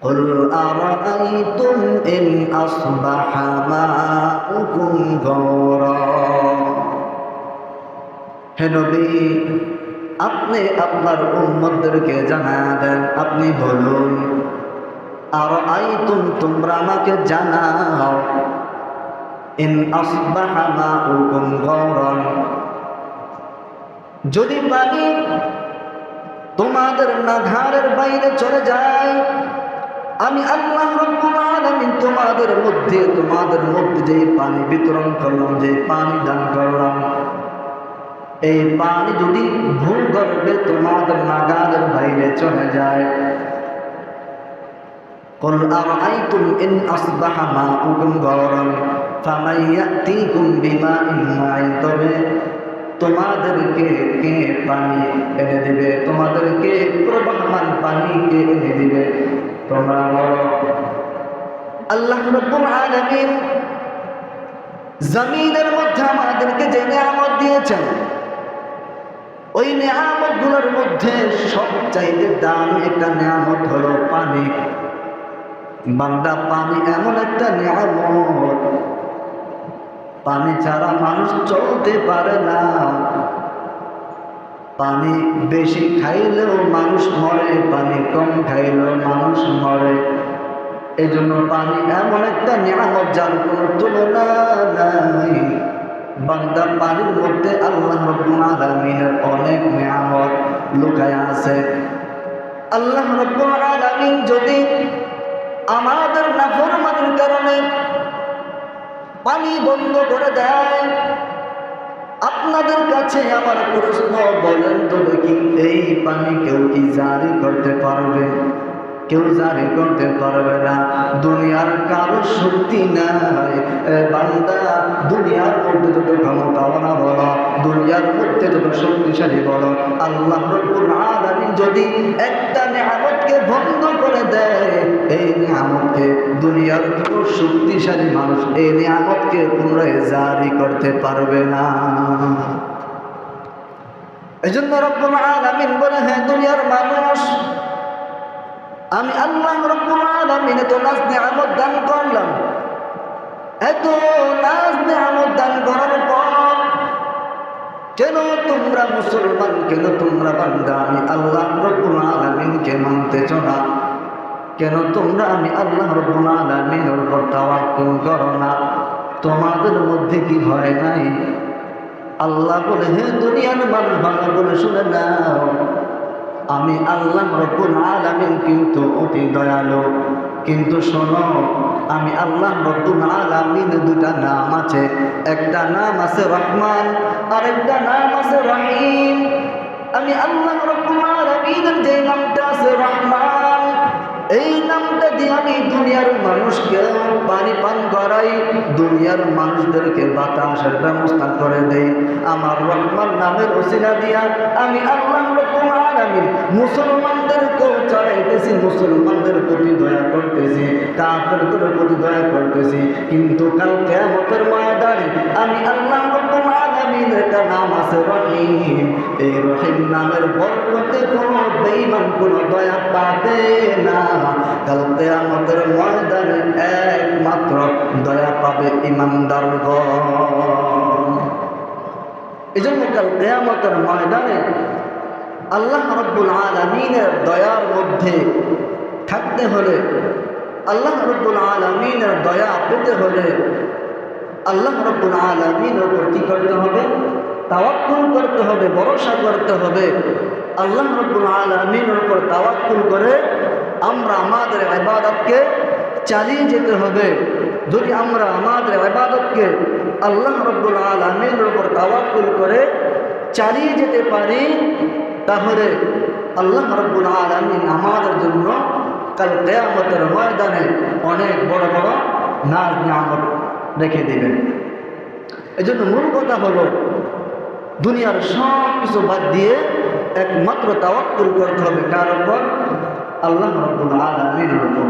قل أرأيتم إن أصبح ماؤكم غورا হে নবী, আপনি আপনার উম্মতদেরকে জানায়া দেন, আপনি বলুন, আরাআইতুম, তোমরা আমাকে জানাও, ইন আসবাহা মাউকুম গওরান, যদি পানি তোমাদের নাগালের বাইরে চলে যায়, আমি আল্লাহ রাব্বুল আলামিন তোমাদের মধ্যে যে পানি বিতরণ করলাম, যে পানি দান করলাম, এই পানি যদি ভূগর্ভে তোমাদের নাগালের বাইরে চলে যায়, قل أرأيتم إن أصبح ماؤكم غورا فمن يأتيكم بماء معين, তবে তোমাদেরকে কে পানি এনে দিবে, তোমাদেরকে প্রবাহমান পানি কে এনে দিবে, তোমরা বলো। আল্লাহ রাব্বুল আলামিন জমিনের মধ্যে আমাদেরকে যে নিয়ামত দিয়েছেন, ওই নিয়ামতগুলোর মধ্যে সবচাইতে দামি একটা নিয়ামত হলো পানি। বান্দা, পানি এমন একটা নিয়ামত, পানি ছাড়া মানুষ চলতে পারে না। পানি বেশি খাইলেও মানুষ মরে, পানি কম খাইলেও মানুষ মরে। এই জন্য পানি এমন একটা নিয়ামত যার কোনো তুলনা নাই। বান্দা, পানির মধ্যে আল্লাহ রাব্বুল আলামিনের অনেক নিয়ামত লুকায়া আছে। আল্লাহ রাব্বুল আলামিন যদি আমাদের নাফরমানির কারণে পানি বন্ধ করে দেয়, আপনাদের কাছে আমার প্রশ্ন, বলেন তো দেখি, এই পানি কেউ কি জারি করতে পারবে? কেউ জারি করতে পারবে না। দুনিয়ার কারো শক্তি নাই। বান্দা, দুনিয়ার মধ্যে যত ক্ষমতাওয়ালা বলো, দুনিয়ার মধ্যে যত শক্তিশালী বলো, আল্লাহ রাব্বুল আলামিন যদি একটা নিয়ামতকে বন্ধ করে দেয়, এই নিয়ামতকে দুনিয়ার কোনো শক্তিশালী মানুষ এই নিয়ামতকে পুনরায় জারি করতে পারবে না। এই জন্য রাব্বুল আলামিন বলে, হ্যাঁ দুনিয়ার মানুষ, আমি আল্লাহ রাব্বুল আলামিন এত নাজ নিয়ামত দান করলাম, এত নাজ নিয়ামত দান করার পর কেন তোমরা মুসলমান, কেন তোমরা বান্দা আমি আল্লাহ রাব্বুল আলামিনকে মানতেছ না? কেন তোমরা আমি আল্লাহ রাব্বুল আলামিনের উপর তাওয়াক্কুল করো না? তোমাদের মধ্যে কি ভয় নাই? আল্লাহ বলে, হে দুনিয়ার মানুষ, ভালো বলে শুনে নাও, আমি আল্লাহ রাব্বুল আলামিন কিন্তু অতি দয়ালু। কিন্তু শোনো, আমি আল্লাহ রাব্বুল আলামিন দুটা নাম আছে, একটা নাম আছে রহমান, আর একটা নাম আছে রহিম। আমি আল্লাহ রাব্বুল আলামিনের যে নামটা আছে রহমান, এই নামটা দিয়ে আমি দুনিয়ার মানুষকে পানি পান করাই, দুনিয়ার মানুষদেরকে বাতাসের ব্যবস্থা করে দেই। আমার রহমান নামের ওসিলা দিয়া আমি আল্লাহ রাব্বুল আলামিন মুসলমানদেরকেও চড়াইতেছি, মুসলমানদের প্রতি দয়া করতেছি, কাফেরদের প্রতি দয়া করতেছি। কিন্তু কাল কিয়ামতের ময়দানে আমি আল্লাহ রাব্বুল আলামিনের একটা নাম আছে রহিম। এই রহিম নামের বরকতে কোনো বেঈমান কোনো দয়া পাবে না। কাল কিয়ামতের ময়দানে একমাত্র দয়া পাবে ঈমানদারগণ। এজন্য কাল কিয়ামতের ময়দানে আল্লাহ রাব্বুল আলামিনের দয়ার মধ্যে থাকতে হলে, আল্লাহ রাব্বুল আলামিনের দয়া পেতে হলে আল্লাহ রাব্বুল আলামিনের উপর কি করতে হবে? তাওয়াক্কুল করতে হবে, ভরসা করতে হবে। আল্লাহ রাব্বুল আলামিনের উপর তাওয়াক্কুল করে আমরা আমাদের ইবাদতকে চালিয়ে যেতে হবে। যদি আমরা আমাদের ইবাদতকে আল্লাহ রাব্বুল আলামিনের উপর তাওয়াক্কুল করে চালিয়ে যেতে পারি, তাহলে আল্লাহ রাব্বুল আলামিন আমাদের জন্য কাল কিয়ামতের ময়দানে অনেক বড় বড় নাজ নিয়ামত রেখে দেবেন। এজন্য মূল কথা হলো, দুনিয়ার সব কিছু বাদ দিয়ে একমাত্র তাওয়াক্কুল করতে হবে কার উপর? আল্লাহ রাব্বুল আলামিনের উপর।